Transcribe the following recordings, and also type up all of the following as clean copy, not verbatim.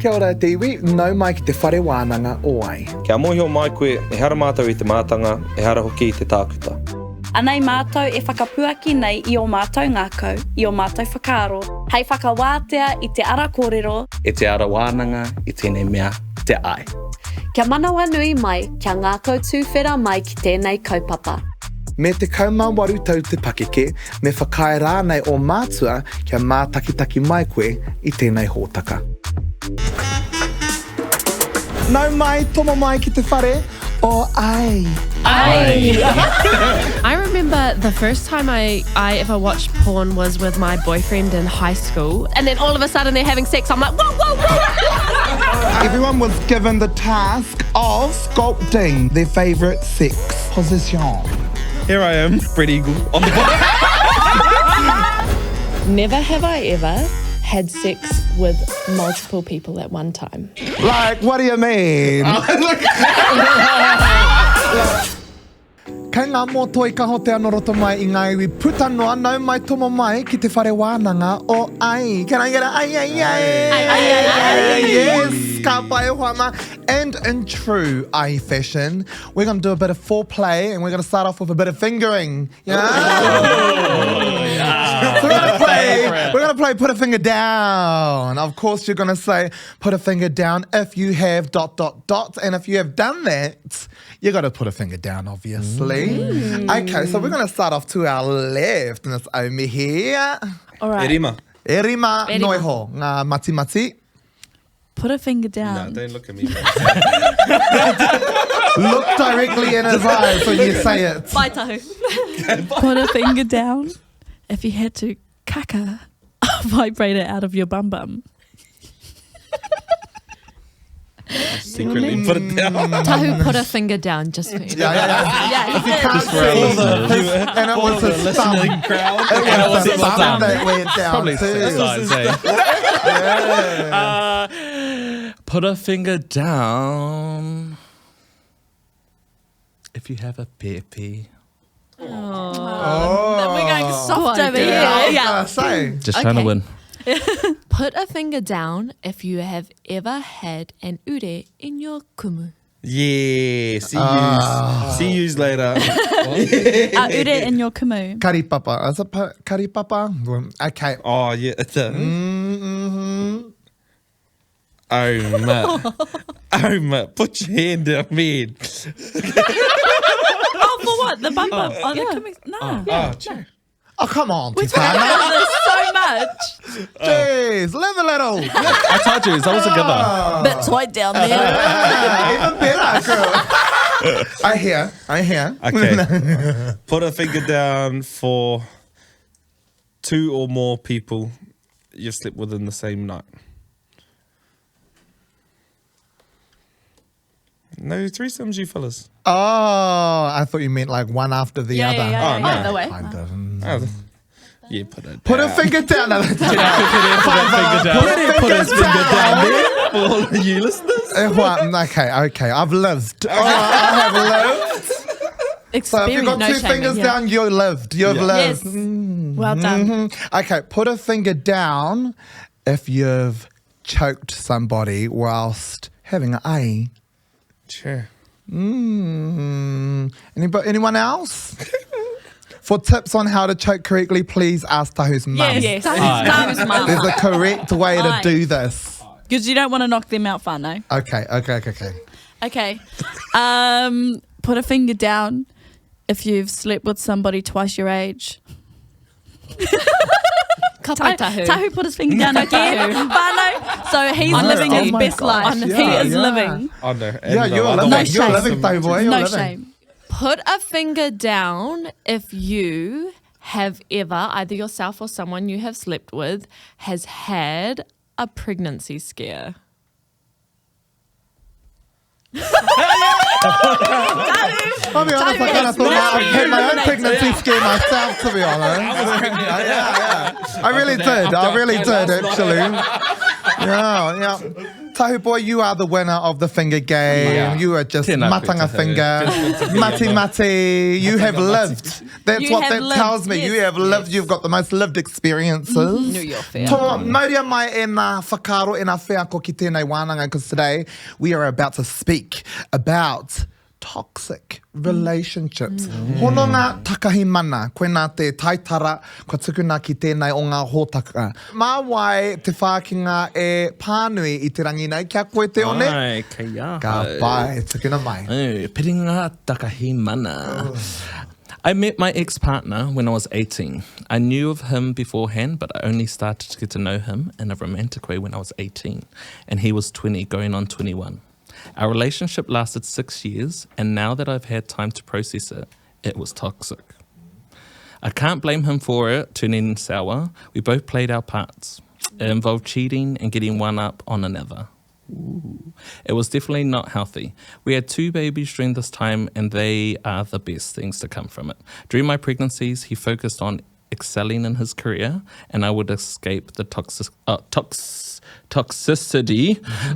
Kia ora te iwi, nau mai ki te whare wānanga o ai. Kia mohio mai koe, e hara mātou I te mātanga, e hara hoki I te tākuta. Anei mātou e whakapuaki nei I o mātou ngākau, I o mātou whakaaro. Hei whakawātea I te ara kōrero. E te ara wānanga, I tēnei mea, te ai. Kia manawa nui mai, kia ngākau tūwhera mai ki tēnei kaupapa. Me te kaumāwaru tau te pakeke, me whakae rānei o mātua kia mātakitaki mai koe I tēnei hōtaka. Nau mai, tomo mai ki te whare o ai. I remember the first time I ever watched porn was with my boyfriend in high school. And then all of a sudden they're having sex. I'm like, whoa, whoa, whoa. Everyone was given the task of sculpting their favourite sex position. Here I am, Spread Eagle, on the bottom. Never have I ever had sex with multiple people at one time. Like, what do you mean? Kei ngā moto I kaho te anoroto mai I ngā iwi puta noa nau mai tomo mai ki te whare wānanga o ai. Can I get a ai, ai, ai? Ai. Yes, ka pai hoana. And in true ai fashion, we're going to do a bit of foreplay and we're going to start off with a bit of fingering. Yeah? So we're going to play put a finger down. Of course, you're going to say put a finger down if you have ... And if you have done that, you got to put a finger down, obviously. Okay, so we're going to start off to our left. And it's Omi here. All right. Erima. Erima noiho, ngā mati mati. Put a finger down. No, don't look at me. Look directly in his eyes when you say it. Bye, Tahu. Put a finger down if you had to kaka a vibrator out of your bum bum. Secretly put it down. Tahu put a finger down just for you. Yeah. If you can't Just for all the viewers, and it was his thumb. listening crowd. It was his thumb that went down Probably too. size, Put a finger down if you have a peepee. We're going soft over here. I was gonna say. Just trying to win. Put a finger down if you have ever had an ure in your kumu. Yeah, see yous later. Ure in your kumu. Karipapa. Is it karipapa? Okay. Oh, yeah, it's a... Oh, mate, put your hand down, man. Oh, for what? The bum bum? Oh, the kumu? No. Oh, come on, There's Titana. so much. Jeez, live a little. I told you, it's all together. Bit tight down there. Even better, girl. I hear. Okay. Put a finger down for 2 or more people you've slept with in the same night. No threesomes, you fellas. Oh, I thought you meant like one after the other. Yeah. Oh, no. Either way. Kind of. Yeah, put it down. Put a finger down. Put his finger down there for all of you listeners. Okay. I've lived. I have lived. So if you've got No 2 shaming, fingers down, you lived. You've lived. Yes. Well done. Okay, put a finger down if you've choked somebody whilst having an A. Sure. Anyone else? For tips on how to choke correctly, please ask Tahu's mum. Yes. Tahu's mum. There's a correct way to Aye. do this. Because you don't want to knock them out whānau. Okay. Okay. Put a finger down if you've slept with somebody twice your age. Tahu put his finger down again. Whānau. So he's living his best life. He is living. Oh, no. Yeah, you're other living. way. You're living, Tahu boy. You're No living. shame. Put a finger down if you have ever, either yourself or someone you have slept with, has had a pregnancy scare. I'll be honest, I kind of thought I'd had my own pregnancy scare myself, to be honest. I really did, actually. Yeah. Tahu boy, you are the winner of the finger game. Yeah. You are just Tēnā koe matanga Tahu. finger. Mati mati. You have lived. That's You what have that lived, tells me. You yes, have lived. You've got the most lived experiences. Knew your fair. Tō mauria mai e nā whakaro e nā whea ko ki tēnei wānanga, because today we are about to speak about toxic relationships. Hono ngā takahi mana, koe nā te taitara, kua tukuna ki tēnei o ngā hōtaka. Mā wai te whākinga e pānui i te rangi nei, kia koe te one? Ai, kia. Ka pai, tukuna mai. Piringa takahi mana. I met my ex-partner when I was 18. I knew of him beforehand, but I only started to get to know him in a romantic way when I was 18. And he was 20, going on 21. Our relationship lasted 6 years, and now that I've had time to process it, it was toxic. I can't blame him for it turning sour. We both played our parts. It involved cheating and getting one up on another. Ooh. It was definitely not healthy. We had 2 babies during this time, and they are the best things to come from it. During my pregnancies, he focused on excelling in his career, and I would escape the toxicity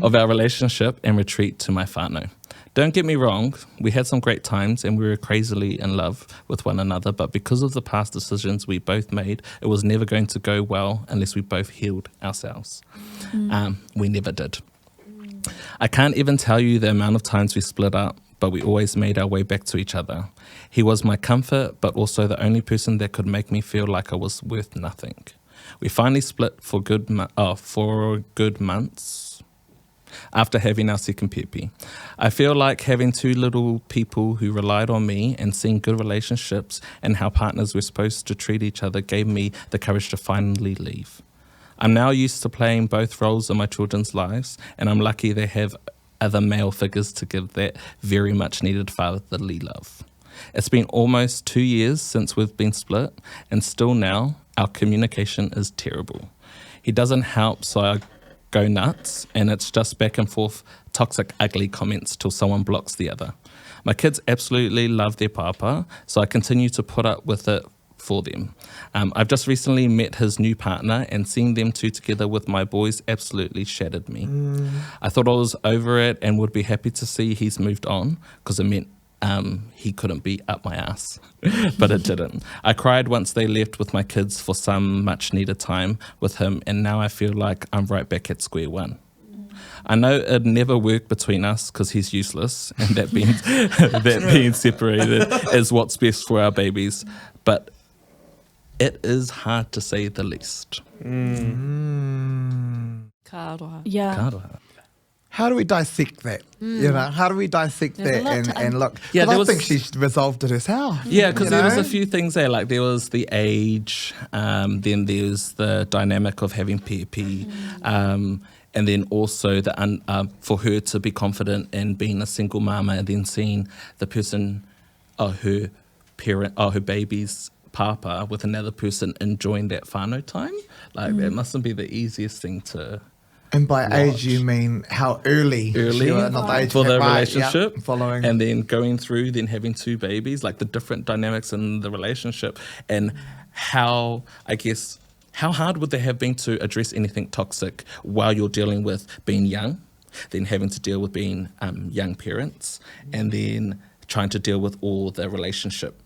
of our relationship and retreat to my whānau. Don't get me wrong, we had some great times and we were crazily in love with one another, but because of the past decisions we both made, it was never going to go well unless we both healed ourselves. We never did. I can't even tell you the amount of times we split up, but we always made our way back to each other. He was my comfort, but also the only person that could make me feel like I was worth nothing. We finally split for good months after having our second pepe. I feel like having 2 little people who relied on me and seeing good relationships and how partners were supposed to treat each other gave me the courage to finally leave. I'm now used to playing both roles in my children's lives, and I'm lucky they have other male figures to give that very much needed fatherly love. It's been almost 2 years since we've been split, and still now our communication is terrible. He doesn't help, so I go nuts, and it's just back and forth toxic, ugly comments till someone blocks the other. My kids absolutely love their papa, so I continue to put up with it for them. I've just recently met his new partner, and seeing them 2 together with my boys absolutely shattered me. I thought I was over it and would be happy to see he's moved on, because it meant he couldn't be up my ass, but it didn't. I cried once they left with my kids for some much needed time with him, and now I feel like I'm right back at square one. I know it'd never work between us because he's useless, and that being separated is what's best for our babies, but it is hard to say the least. Ka aroha. Yeah. Karoha. How do we dissect that? You know, how do we dissect There's a lot that to and look? Yeah, I there think was- she's resolved it herself. Yeah, because you there was know? a few things there. Like there was the age, then there's the dynamic of having PP, and then also for her to be confident in being a single mama, and then seeing the person, her baby's papa with another person enjoying that whānau time. Like that mustn't be the easiest thing to. And by age, you mean how early? Sure, not the age for the right, relationship, yeah, following. and then going through, then having 2 babies, like the different dynamics in the relationship, and how hard would they have been to address anything toxic while you're dealing with being young, then having to deal with being young parents, and then trying to deal with all the relationship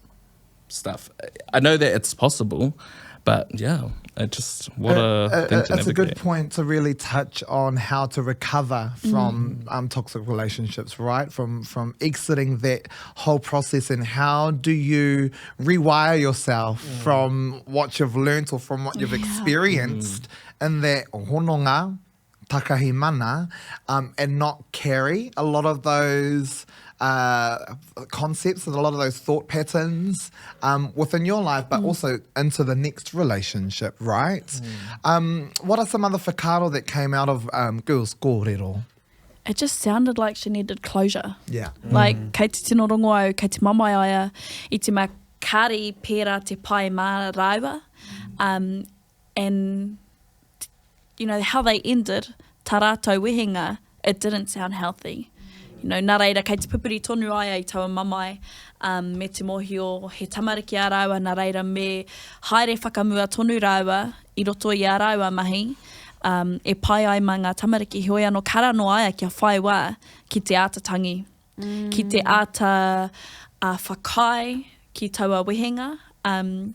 stuff. I know that it's possible, but yeah, it just what a thing to It's a good navigate. point to really touch on how to recover from toxic relationships, right? From exiting that whole process, and how do you rewire yourself from what you've learnt or from what you've experienced in that hononga, takahi mana, and not carry a lot of those concepts and a lot of those thought patterns within your life, but also into the next relationship, right? What are some other whakaaro that came out of girls' kōrero? It just sounded like she needed closure. Yeah. Like, kei te tino rongo au, kei te mamai aia, i te mea kari pērā te pai mā rāua. And, you know, how they ended, tā rātou wehenga, it didn't sound healthy. You know, nā reira, kei te pupuri tonu ai i taua mamai, me te mohi o he tamariki a rāua, nā reira me haere whakamua tonu rāua, i roto i a rāua mahi, e pai ai mā ngā tamariki hoi anō karano aia kia whai wā ki te ātatangi, ki te āta whakai, ki taua wehenga,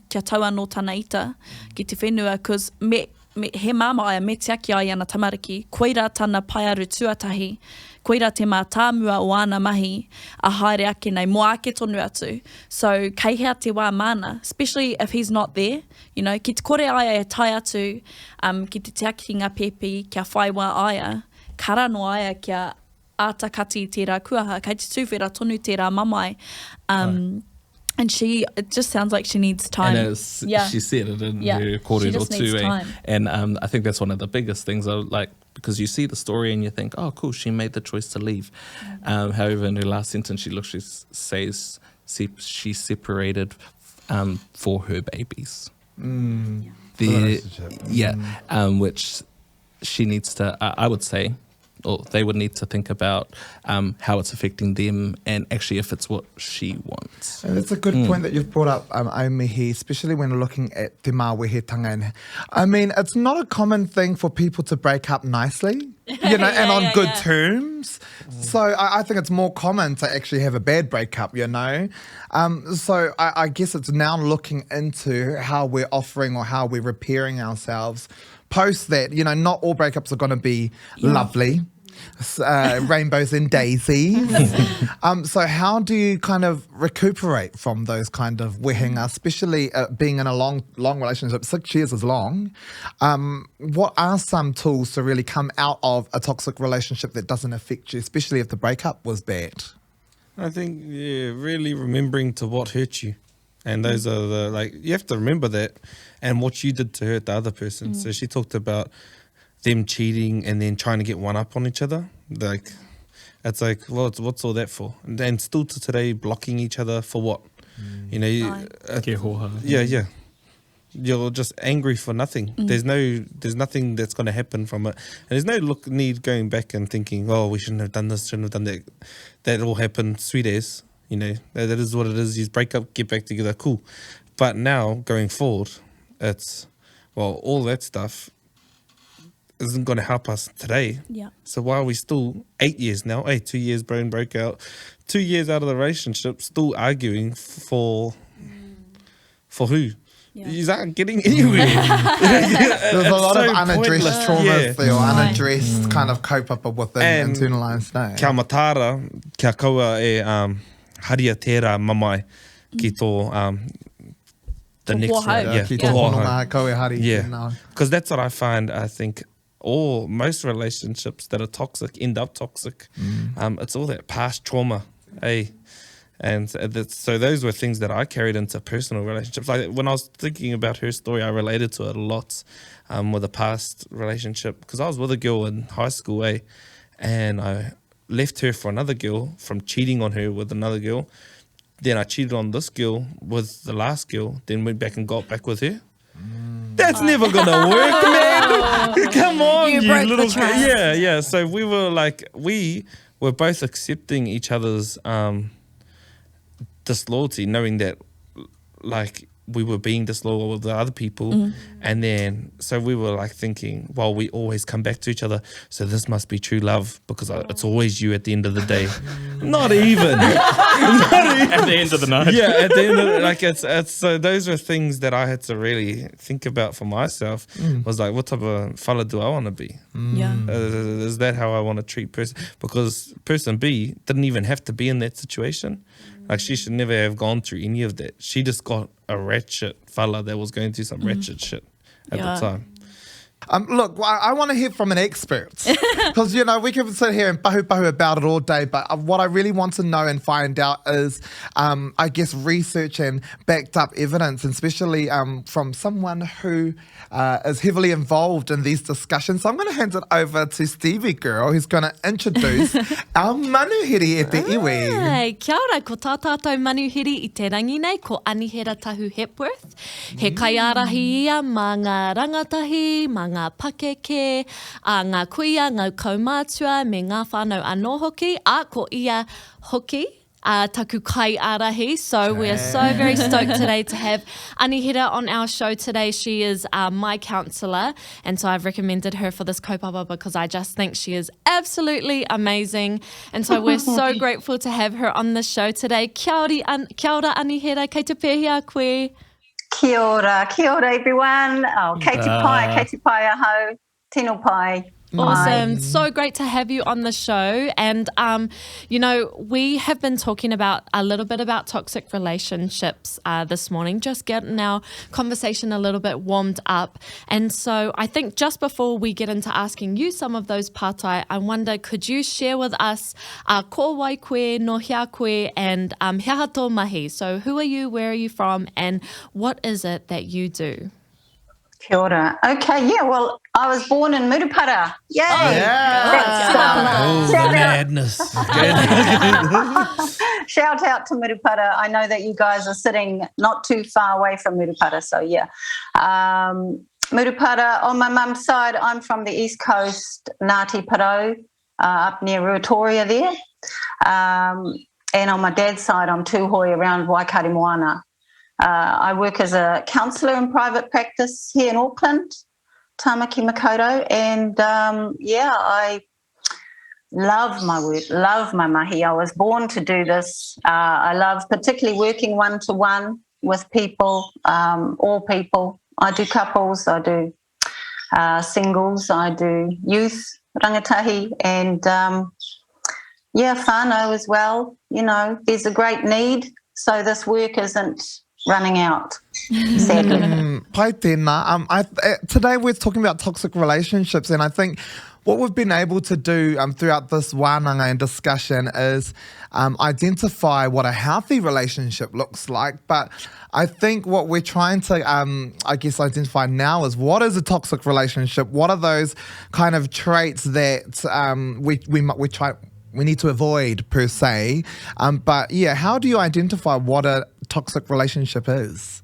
kia taua no tana ita, ki te whenua, cause he māma aia, me te aki ai ana tamariki, koira tana paiaru tuatahi, koira te mā tāmua o ana mahi, a haere ake nei, mo ake tonu atu. So, kei hea te wā mana, especially if he's not there, you know, ki te kore aia e tai atu, ki te aki ngā pepi, kia whai wā aia, karano aia kia ātakati tērā kuaha, kei te tūwhera tonu tērā mamai, and it just sounds like she needs time. And she said it in her kōrero too. And I think that's one of the biggest things, because you see the story and you think, oh, cool, she made the choice to leave. However, in her last sentence, she says she separated for her babies. Which she needs to, I would say, or they would need to think about how it's affecting them and actually if it's what she wants. And that's a good point that you've brought up, Aumihi, especially when looking at te māwehetanga. And, I mean, it's not a common thing for people to break up nicely, you know, and on good terms. So I think it's more common to actually have a bad breakup, you know. So I guess it's now looking into how we're offering or how we're repairing ourselves post that. You know, not all breakups are going to be lovely. Rainbows and daisies. So how do you kind of recuperate from those kind of wehenga, especially being in a long relationship? 6 years is long. What are some tools to really come out of a toxic relationship that doesn't affect you, especially if the breakup was bad? I think, really remembering to what hurt you. And those are you have to remember that and what you did to hurt the other person. So she talked about them cheating and then trying to get one up on each other. Like, it's like, well, what's all that for? And still to today, blocking each other for what? You know, yeah. You're just angry for nothing. There's nothing that's going to happen from it. And there's no need going back and thinking, oh, we shouldn't have done this, shouldn't have done that. That all happened, sweet as, you know, that is what it is. You break up, get back together, cool. But now, going forward, it's, well, all that stuff isn't going to help us today. Yeah. So why are we still 8 years now? 2 years brain broke out, 2 years out of the relationship, still arguing for who? Yeah. You aren't getting anywhere. There's a lot of unaddressed traumas there, or unaddressed kind of cope up within internalized now. Kia matara, kia kaua haria tērā mamai ki tō the next one. Yeah, because that's what I find. I think most relationships that are toxic end up toxic. It's all that past trauma, And so those were things that I carried into personal relationships. Like when I was thinking about her story, I related to it a lot with a past relationship, because I was with a girl in high school, and I left her for another girl from cheating on her with another girl. Then I cheated on this girl with the last girl, then went back and got back with her. That's never gonna work, man. Come on, you little kid. Yeah. So we were both accepting each other's disloyalty, knowing that like we were being disloyal with the other people, and then so we were like thinking, well, we always come back to each other, so this must be true love because it's always you at the end of the day. Not even at the end of the night. Yeah, at the end of it's so those were things that I had to really think about for myself. Was like, what type of fella do I want to be? Is that how I want to treat person? Because person B didn't even have to be in that situation. Like, she should never have gone through any of that. She just got a ratchet fella that was going through some ratchet shit at the time. Look, I want to hear from an expert, because, you know, we can sit here and pahu about it all day, but what I really want to know and find out is, I guess, research and backed up evidence, and especially from someone who is heavily involved in these discussions. So I'm going to hand it over to Stevie Girl, who's going to introduce our manuhiri e te iwi. Kia ora, ko tā tātou manuhiri I te rangi nei, ko Anihera Tahu-Hepworth. He kaiarahi ia mā ngā rangatahi, mā ngā pakeke, ngā kuia, ngā kaumātua, me ngā whānau anō hoki, ko ia hoki, taku kai arahi. So we are so very stoked today to have Anihera on our show today. She is my counsellor, and so I've recommended her for this kaupapa because I just think she is absolutely amazing. And so we're so grateful to have her on the show today. Kia ora Anihera, kei te pēhia koe. Kia ora everyone. Oh, kei te pai aho, tino pai. Awesome. So great to have you on the show. And, we have been talking a little bit about toxic relationships this morning, just getting our conversation a little bit warmed up. And so I think just before we get into asking you some of those pātai, I wonder, could you share with us ko wai koe, no hea koe, and hea hato mahi? So who are you, where are you from, and what is it that you do? Kia ora. Okay, well, I was born in Murupara. Yay! Madness. Shout out to Murupara. I know that you guys are sitting not too far away from Murupara, so yeah. Murupara, on my mum's side, I'm from the East Coast, Ngāti Porou, up near Ruatoria there. And on my dad's side, I'm Tūhoi around Waikari Moana. I work as a counsellor in private practice here in Auckland, Tāmaki Makaurau, and I love my work, love my mahi. I was born to do this. I love particularly working one-to-one with people, all people. I do couples, I do singles, I do youth, rangatahi, and whānau as well. You know, there's a great need, so this work isn't running out, sadly. Pai tēnā. Today we're talking about toxic relationships, and I think what we've been able to do throughout this wānanga and discussion is identify what a healthy relationship looks like. But I think what we're trying to, identify now is what is a toxic relationship? What are those kind of traits that we need to avoid per se? But yeah, how do you identify what a toxic relationship is?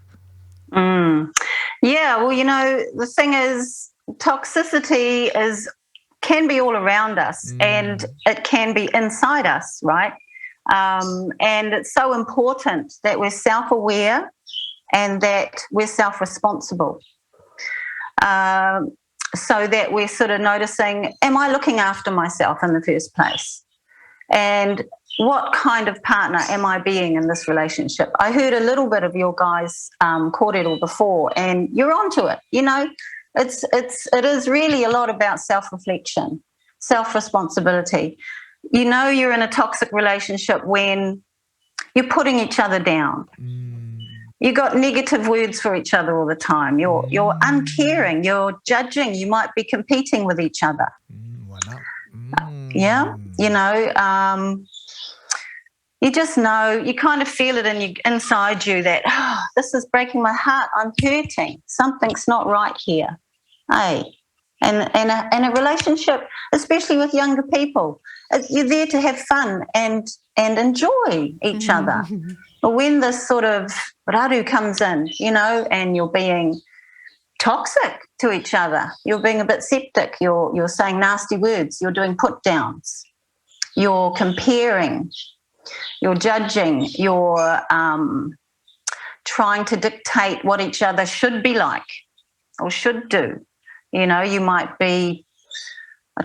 Yeah, well, the thing is, toxicity can be all around us and it can be inside us, right? And it's so important that we're self-aware and that we're self-responsible. So that we're sort of noticing, am I looking after myself in the first place? And what kind of partner am I being in this relationship? I heard a little bit of your guys' kōrero before, and you're onto it. It is really a lot about self-reflection, self-responsibility. You're in a toxic relationship when you're putting each other down. You got negative words for each other all the time. You're uncaring. You're judging. You might be competing with each other. Why not? You just know, you kind of feel it inside you that, this is breaking my heart. I'm hurting. Something's not right here. Hey, and a relationship, especially with younger people, you're there to have fun and enjoy each other. But when this sort of raru comes in, and you're being toxic to each other, you're being a bit septic, you're saying nasty words, you're doing put downs, you're comparing, you're judging, you're trying to dictate what each other should be like or should do. You might be,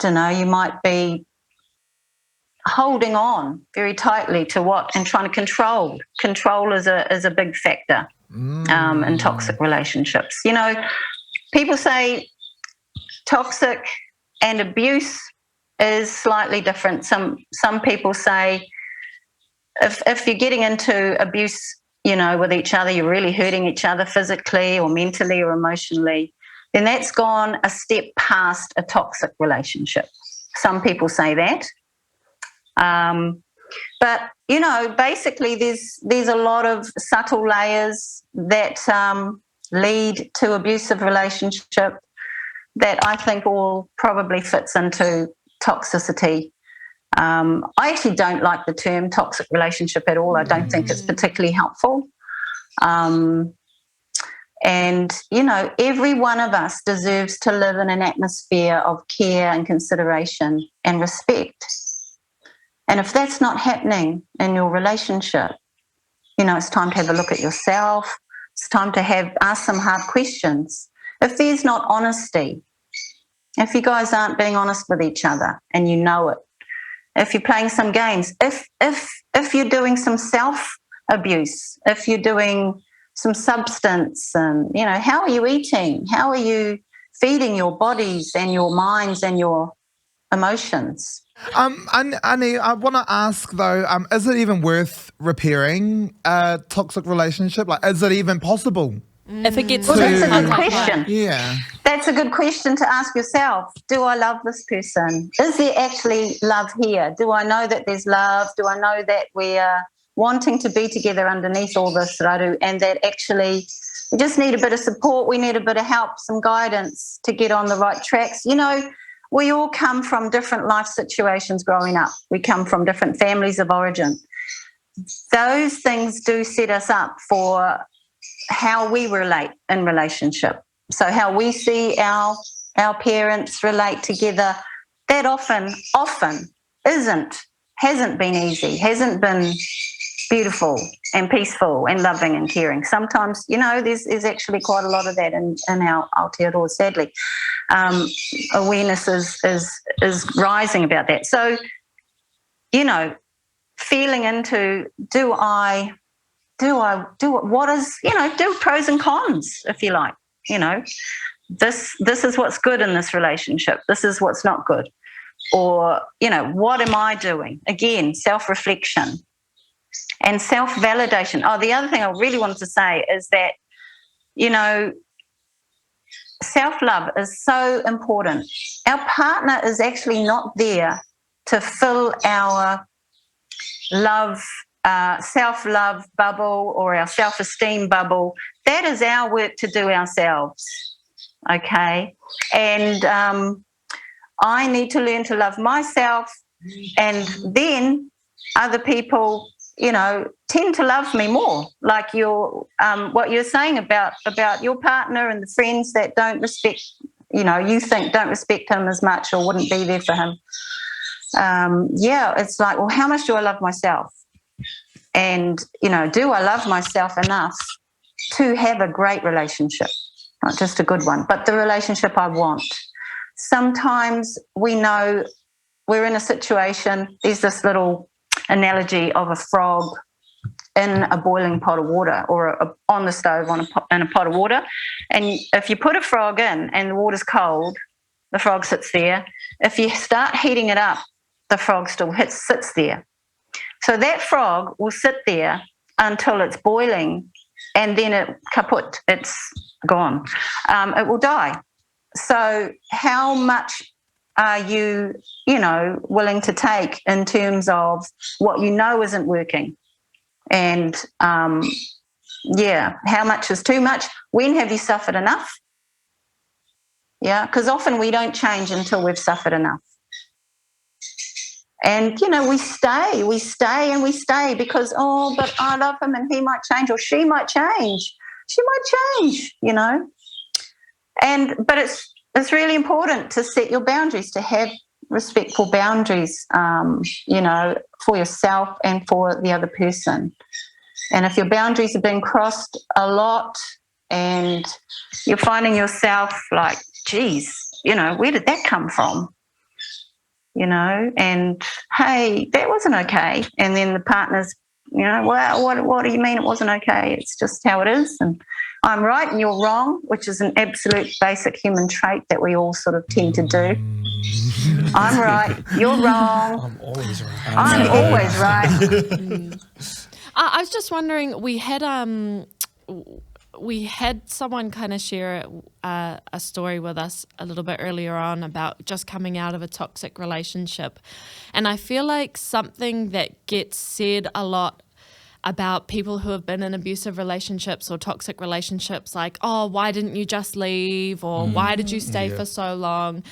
you might be holding on very tightly to what and trying to control. Control is a big factor in toxic relationships. People say toxic and abuse is slightly different. Some people say if you're getting into abuse, with each other, you're really hurting each other physically or mentally or emotionally, then that's gone a step past a toxic relationship. Some people say that. But, basically there's a lot of subtle layers that lead to abusive relationship that I think all probably fits into toxicity. I actually don't like the term toxic relationship at all. I don't think it's particularly helpful. And, every one of us deserves to live in an atmosphere of care and consideration and respect. And if that's not happening in your relationship, it's time to have a look at yourself. It's time to ask some hard questions. If there's not honesty, if you guys aren't being honest with each other and you know it, if you're playing some games, if you're doing some self-abuse, if you're doing some substance, and, how are you eating? How are you feeding your bodies and your minds and your emotions? Annie, I want to ask though, is it even worth repairing a toxic relationship? Like, is it even possible? If it gets Well, that's a good question. Yeah. That's a good question to ask yourself. Do I love this person? Is there actually love here? Do I know that there's love? Do I know that we are wanting to be together underneath all this raru, and that actually we just need a bit of support, we need a bit of help, some guidance to get on the right tracks? We all come from different life situations growing up. We come from different families of origin. Those things do set us up for how we relate in relationship. So how we see our parents relate together, that often hasn't been easy, hasn't been beautiful and peaceful and loving and caring. Sometimes, there's actually quite a lot of that in our Aotearoa, sadly. Awareness is rising about that. So, feeling into, do pros and cons, if you like. This is what's good in this relationship. This is what's not good. Or, what am I doing? Again, self-reflection and self-validation. Oh, the other thing I really wanted to say is that, self-love is so important. Our partner is actually not there to fill our love, self-love bubble or our self-esteem bubble. That is our work to do ourselves, okay? And I need to learn to love myself, and then other people, tend to love me more. Like what you're saying about your partner and the friends that don't respect, you think don't respect him as much or wouldn't be there for him. It's like, well, how much do I love myself? And, do I love myself enough to have a great relationship? Not just a good one, but the relationship I want. Sometimes we know we're in a situation, there's this little analogy of a frog in a boiling pot of water, or on the stove in a pot of water. And if you put a frog in and the water's cold, the frog sits there. If you start heating it up, the frog still sits there. So that frog will sit there until it's boiling, and then it's gone. It will die. So how much are you, willing to take in terms of what isn't working? And, how much is too much? When have you suffered enough? Yeah, because often we don't change until we've suffered enough. And, we stay because, but I love him and he might change, or she might change. She might change, But it's really important to set your boundaries, to have respectful boundaries, for yourself and for the other person. And if your boundaries are being crossed a lot and you're finding yourself like, geez, where did that come from? And hey, that wasn't okay. And then the partner's, well, what do you mean it wasn't okay? It's just how it is. And I'm right and you're wrong, which is an absolute basic human trait that we all sort of tend to do. I'm right, you're wrong. I'm always right. I'm always right. I was just wondering, we had someone kind of share a story with us a little bit earlier on about just coming out of a toxic relationship. And I feel like something that gets said a lot about people who have been in abusive relationships or toxic relationships, like, oh, why didn't you just leave? Or why did you stay for so long?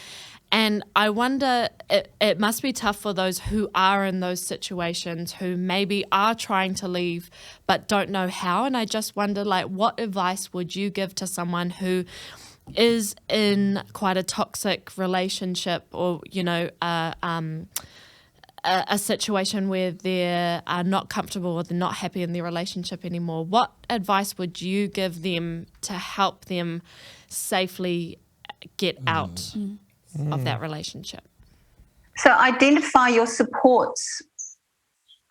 And I wonder, it must be tough for those who are in those situations, who maybe are trying to leave but don't know how. And I just wonder, like, what advice would you give to someone who is in quite a toxic relationship, or, a situation where they're not comfortable or they're not happy in their relationship anymore, what advice would you give them to help them safely get out of that relationship? So identify your supports.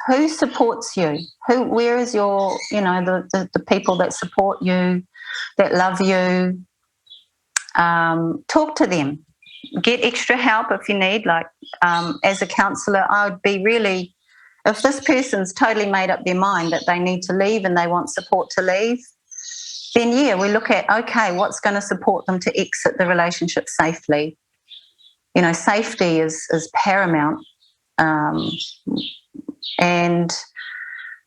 Who supports you? Where is your, the people that support you, that love you? Talk to them. Get extra help if you need. Like as a counsellor, I would be really, if this person's totally made up their mind that they need to leave and they want support to leave, then we look at, okay, what's going to support them to exit the relationship safely? Safety is paramount. And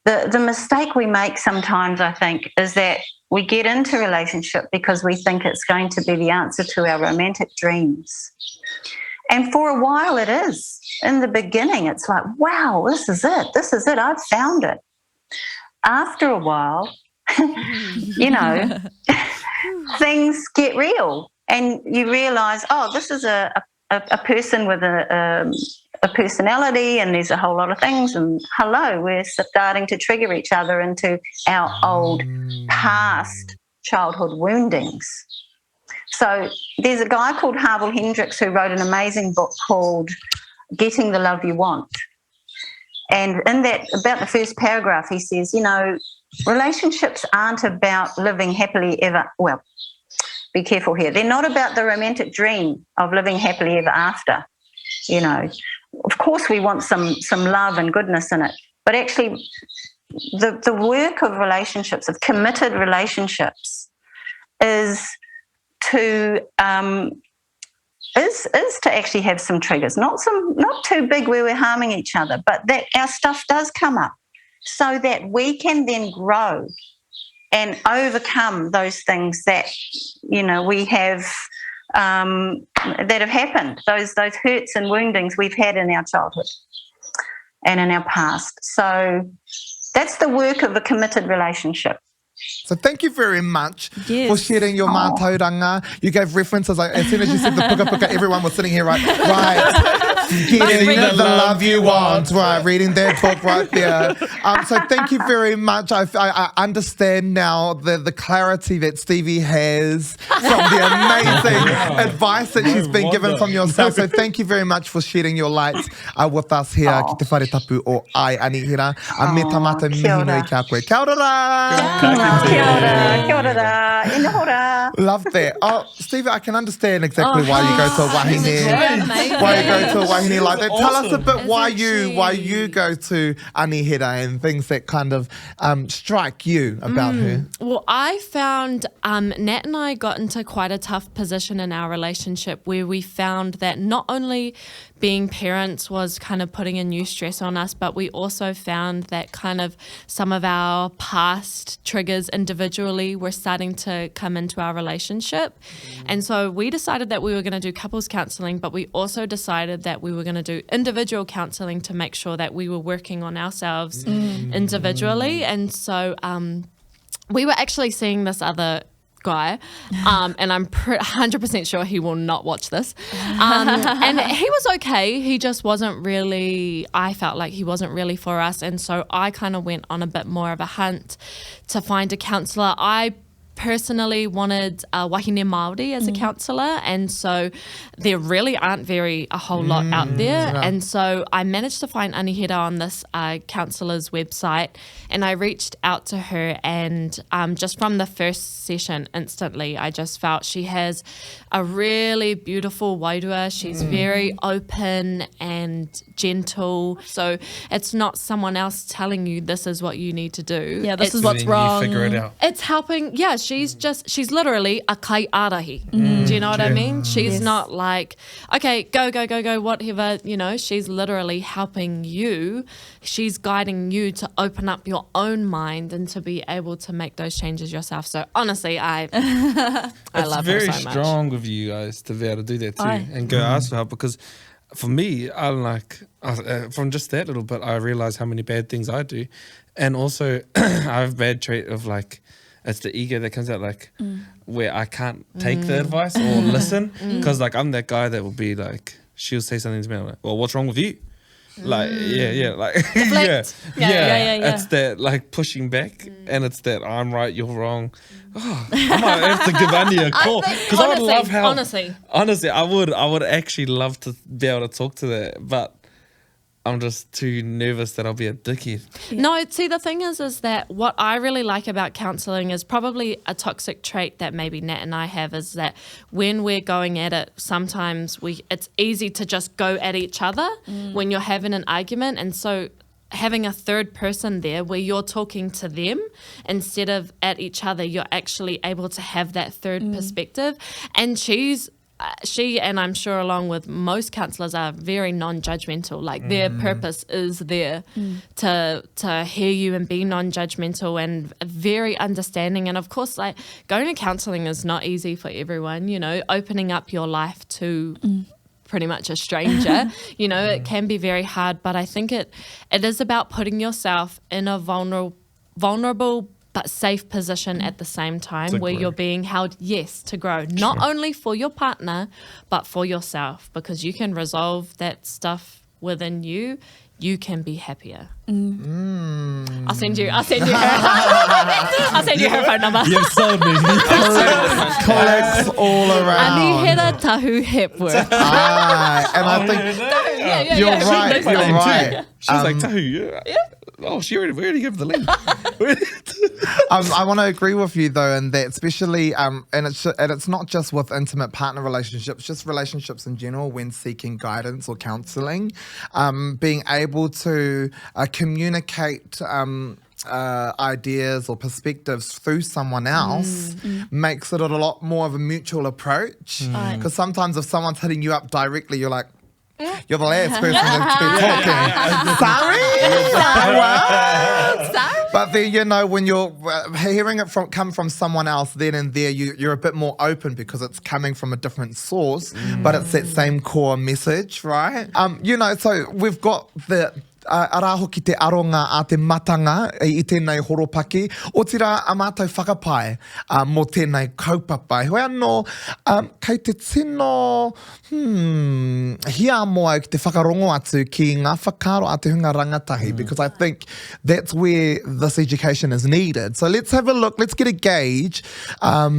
the mistake we make sometimes, I think, is that we get into a relationship because we think it's going to be the answer to our romantic dreams. And for a while it is. In the beginning, it's like, wow, this is it, I've found it. After a while, things get real and you realise, oh, this is a person with a personality, and there's a whole lot of things, and we're starting to trigger each other into our old past childhood woundings. So there's a guy called Harville Hendricks who wrote an amazing book called Getting the Love You Want. And in that, about the first paragraph, he says, relationships aren't about living happily ever, well, be careful here. They're not about the romantic dream of living happily ever after. Of course we want some love and goodness in it, but actually the work of relationships, of committed relationships, is to actually have some triggers, not too big where we're harming each other, but that our stuff does come up so that we can then grow and overcome those things that we have that have happened, those hurts and woundings we've had in our childhood and in our past. So that's the work of a committed relationship. So thank you very much for sharing your mātauranga. You gave references. As soon as you said the puka puka, everyone was sitting here right, getting the love you want, right, reading that book right there. So thank you very much. I understand now the clarity that Stevie has from the amazing advice that she's been given from yourself. So thank you very much for sharing your light with us here ki te whare tapu o ai Anihera. A me tamata mihi nui kia koe. Kia ora rā! Kia ora, ina hora. Love that. Oh, Stevie, I can understand exactly why you go to a wahine. Why you go to a wahine like that. Tell us a bit why you go to Anihera and things that kind of strike you about her. Well, I found Nat and I got into quite a tough position in our relationship where we found that not only being parents was kind of putting a new stress on us, but we also found that kind of some of our past triggers individually were starting to come into our relationship. And so we decided that we were going to do couples counselling, but we also decided that we were going to do individual counselling to make sure that we were working on ourselves individually. And so we were actually seeing this other guy, and I'm 100% sure he will not watch this. And he was okay. He just wasn't really, I felt like he wasn't really for us. And so I kind of went on a bit more of a hunt to find a counsellor. I personally wanted wahine Māori as a counsellor, and so there really aren't a whole lot out there. And so I managed to find Anihera on this counsellor's website, and I reached out to her, and just from the first session instantly I just felt she has a really beautiful wairua. She's very open and gentle, so it's not someone else telling you this is what you need to do. Yeah, this is what's wrong. You figure it out. It's helping. Yeah, she's literally a kai arahi. Do you know what I mean? She's not like, okay, go, whatever, she's literally helping you. She's guiding you to open up your own mind and to be able to make those changes yourself. So honestly, I love her so much. It's very strong of you guys to be able to do that too and go ask for help, because for me, from just that little bit, I realize how many bad things I do. And also I have a bad trait of like, it's the ego that comes out, like where I can't take the advice or listen, because like I'm that guy that will be like, she'll say something to me, I'm like, well, what's wrong with you? Like, like, Deflect. Yeah. It's that, like, pushing back, and it's that I'm right, you're wrong. Oh, I might have to give Annie a call. Because I would love how... Honestly, I would actually love to be able to talk to that, but I'm just too nervous that I'll be a dickhead. No, see, the thing is that what I really like about counselling is probably a toxic trait that maybe Nat and I have, is that when we're going at it, sometimes it's easy to just go at each other when you're having an argument. And so having a third person there where you're talking to them instead of at each other, you're actually able to have that third perspective. And she and I'm sure along with most counsellors are very non-judgmental. Like their purpose is there to hear you and be non-judgmental and very understanding. And of course, like going to counselling is not easy for everyone, you know, opening up your life to pretty much a stranger, you know, it can be very hard, but I think it is about putting yourself in a vulnerable but safe position at the same time where you're being held, to grow, not only for your partner, but for yourself, because you can resolve that stuff within you. You can be happier. I'll send you her phone number. You've sold me. Collects all around. Anihera Tahu-Hepworth. And I think you're right. She's like, Tahu, oh, we already gave the link. I want to agree with you though, and that especially, and it's not just with intimate partner relationships, just relationships in general when seeking guidance or counselling, being able to communicate ideas or perspectives through someone else makes it a lot more of a mutual approach. Because sometimes if someone's hitting you up directly, you're like, you're the last person to be talking. Sorry? But then, you know, when you're hearing it come from someone else, then and there, you're a bit more open because it's coming from a different source, but it's that same core message, right? You know, so we've got the araho ki te aronga a te matanga I tēnei horopaki, o tira a mātou whakapai mō tēnei kaupapa. Hoi anō, kei te tino hia moa ki te whakarongo atu ki ngā whakaro a te hunga rangatahi, because I think that's where this education is needed. So let's have a look, let's get a gauge at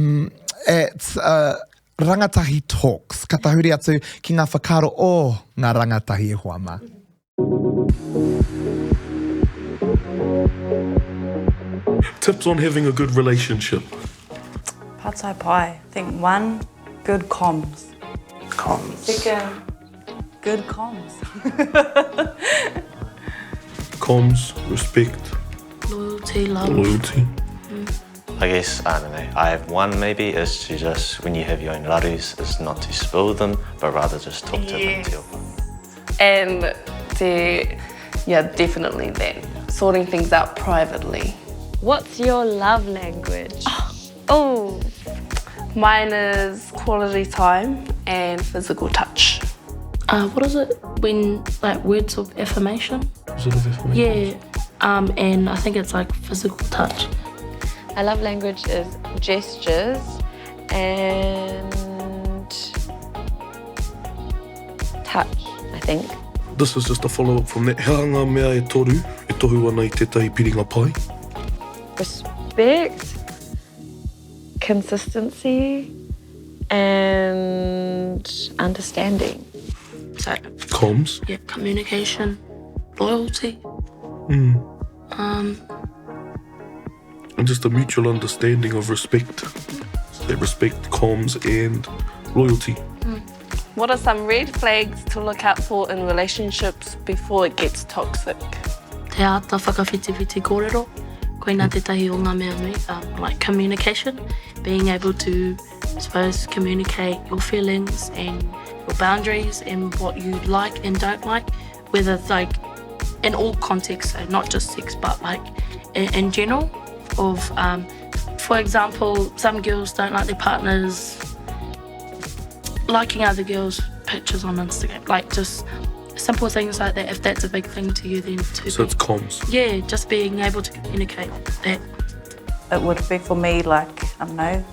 Rangatahi Talks. Ka tahuri atu ki ngā whakaro o ngā rangatahi e hoama. Tips on having a good relationship. Patai pai. I think 1, good comms. Second, good comms. Comms, respect. Loyalty, love. Loyalty. I guess, I don't know, I have one maybe, is to just, when you have your own larus, is not to spill them, but rather just talk to them till. And definitely then, sorting things out privately. What's your love language? Oh, mine is quality time and physical touch. What is it when, like, words of affirmation? Words of affirmation? Yeah, and I think it's like physical touch. My love language is gestures and touch, I think. This is just a follow-up from that. He anga mea e toru, e tohu ana I tētahi piringa pai. Respect, consistency, and understanding. So, comms. Yeah, communication, loyalty. And just a mutual understanding of respect. So respect, comms, and loyalty. What are some red flags to look out for in relationships before it gets toxic? Te ata whakawhitiwhiti kōrero. Koina tētahi o ngā mea nui, like communication, being able to, I suppose, communicate your feelings and your boundaries and what you like and don't like, whether like in all contexts, so not just sex, but like in general. Of, for example, some girls don't like their partners liking other girls' pictures on Instagram, like just simple things like that. If that's a big thing to you, then so it's comms. Yeah, just being able to communicate that. It would be for me like, I don't know,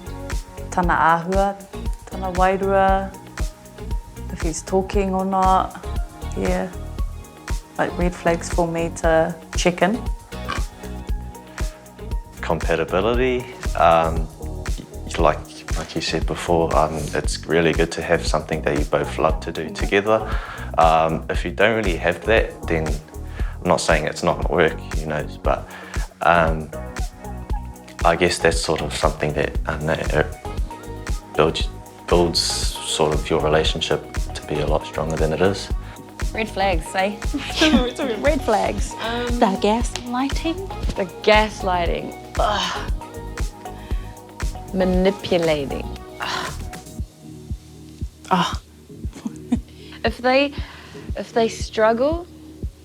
tana āhua, tana wairua, if he's talking or not, yeah. like red flags for me to check in? Compatibility, like you said before, it's really good to have something that you both love to do together. If you don't really have that, then I'm not saying it's not going to work, but I guess that's sort of something that builds sort of your relationship to be a lot stronger than it is. Red flags, eh? Red flags. The gaslighting? The gaslighting. Ugh. Manipulating. Oh. If they struggle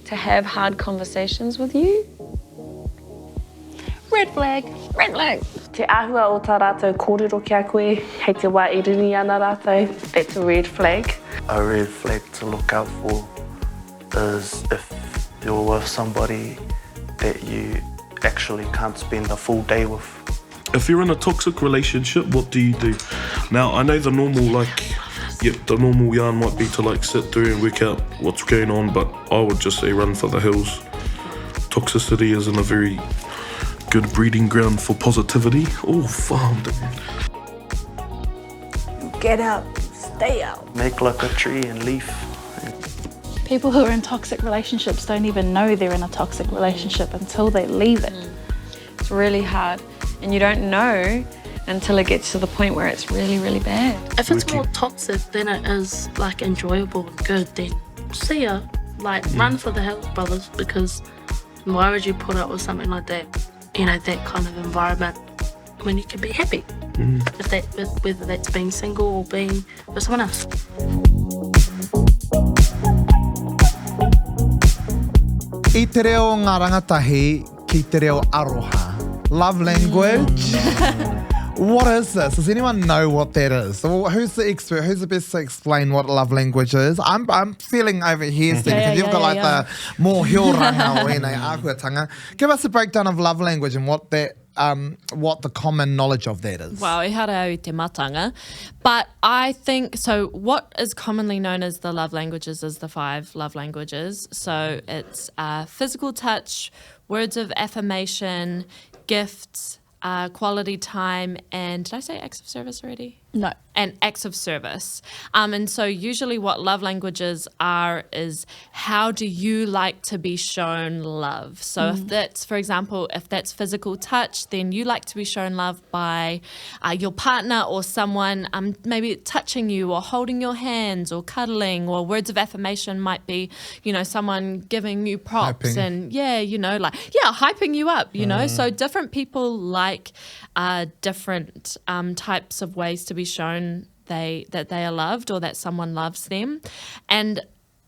to have hard conversations with you, Red flag. red flag. Te āhua o tā rātou kōrero ki a koe, hei te wā e rini ana rātou, that's a red flag. A red flag to look out for is if you're with somebody that you actually can't spend a full day with. If you're in a toxic relationship, what do you do? Now, I know the normal yarn might be to sit there and work out what's going on, but I would just say run for the hills. Toxicity isn't a very good breeding ground for positivity. Oh, farmed it. Get out, stay out. Make like a tree and leaf. People who are in toxic relationships don't even know they're in a toxic relationship until they leave it. It's really hard. And you don't know until it gets to the point where it's really, really bad. If it's more toxic than it is enjoyable and good, then see ya. Run for the hills, brothers, because why would you put up with something like that? That kind of environment when you can be happy. Whether that's being single or being with someone else. I te reo ngā rangatahi ki te reo aroha. Love language. What is this? Does anyone know what that is? So who's the expert? Who's the best to explain what love language is? I'm feeling over here, Steve, because you've got the more hioranga o ēnei āhuatanga. Give us a breakdown of love language and what the common knowledge of that is. Wow, e hara au I te matanga. But I think, so what is commonly known as the love languages is the 5 love languages. So it's physical touch, words of affirmation, gifts, quality time, and did I say acts of service already? No. And acts of service. And so usually what love languages are is how do you like to be shown love? So if that's, for example, if that's physical touch, then you like to be shown love by your partner or someone maybe touching you or holding your hands or cuddling, or words of affirmation might be, someone giving you props and hyping you up, So different people like different types of ways to be shown that they are loved or that someone loves them, and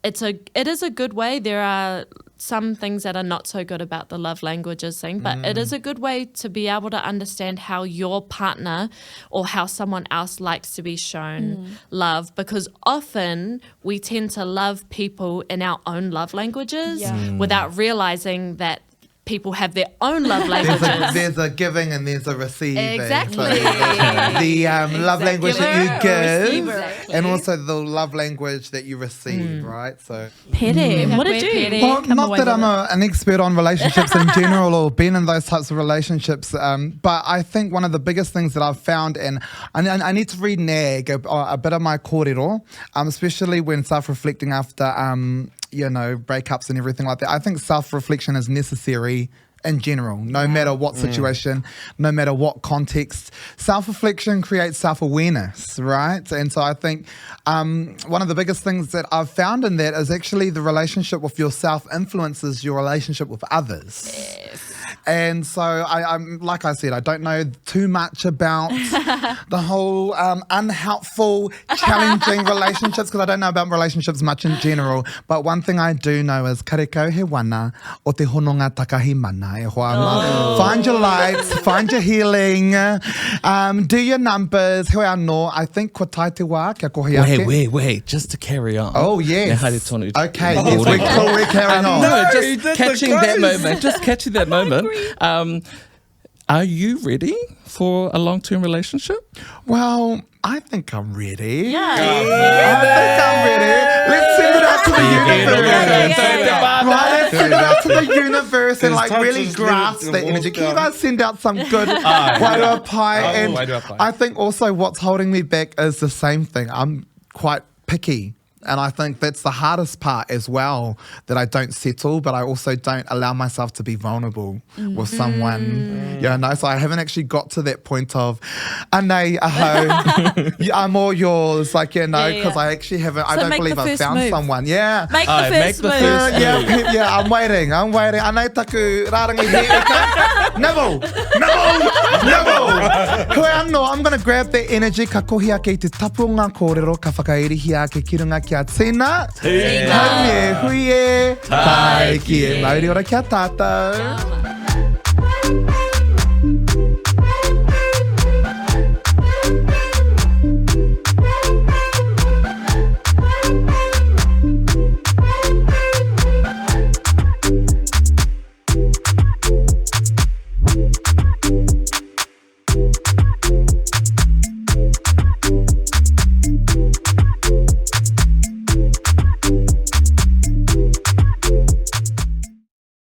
it is a good way. There are some things that are not so good about the love languages thing, but it is a good way to be able to understand how your partner or how someone else likes to be shown love, because often we tend to love people in our own love languages without realizing that people have their own love languages. There's a giving and there's a receiving. Exactly. So the love language that you give, and also the love language that you receive, right? So Pere, what did you? Well, not that I'm an expert on relationships in general or been in those types of relationships, but I think one of the biggest things that I've found, and I need to renege a bit of my kōrero, especially when self-reflecting after breakups and everything like that. I think self-reflection is necessary in general, no matter what situation, no matter what context. Self-reflection creates self-awareness, right? And so I think one of the biggest things that I've found in that is actually the relationship with yourself influences your relationship with others. Yes. And so I'm like I said, I don't know too much about the whole unhelpful, challenging relationships, because I don't know about relationships much in general. But one thing I do know is karekau he wana o te hononga takahi mana. Find your lights, find your healing, do your numbers. He anō, I think ko tai te wā, kia kohi ake. Wait, just to carry on. Oh, yes. Okay, yes, we're carrying on. No, just catching that moment. Are you ready for a long-term relationship? Well, I think I'm ready. Yeah. I think I'm ready. Let's send it out to the universe. Right, let's send it out to the universe and like really grasp that energy. Can you guys send out some good Whatu Pai? And I think also what's holding me back is the same thing. I'm quite picky. And I think that's the hardest part as well, that I don't settle, but I also don't allow myself to be vulnerable with someone. Yeah, no, so I haven't actually got to that point of, anei, aho, I'm all yours, like, because I actually haven't, I don't believe I've found someone. Yeah. Make the first move. Yeah, I'm waiting. Anei taku, rārangi he, Neville. Koe anō, I'm going to grab that energy, ka kohia kei te tapu ngā kōrero, ka whakairihia ke kirunga kia tēnā. Haumie, huie, tai ki e mauri ora kia tātou.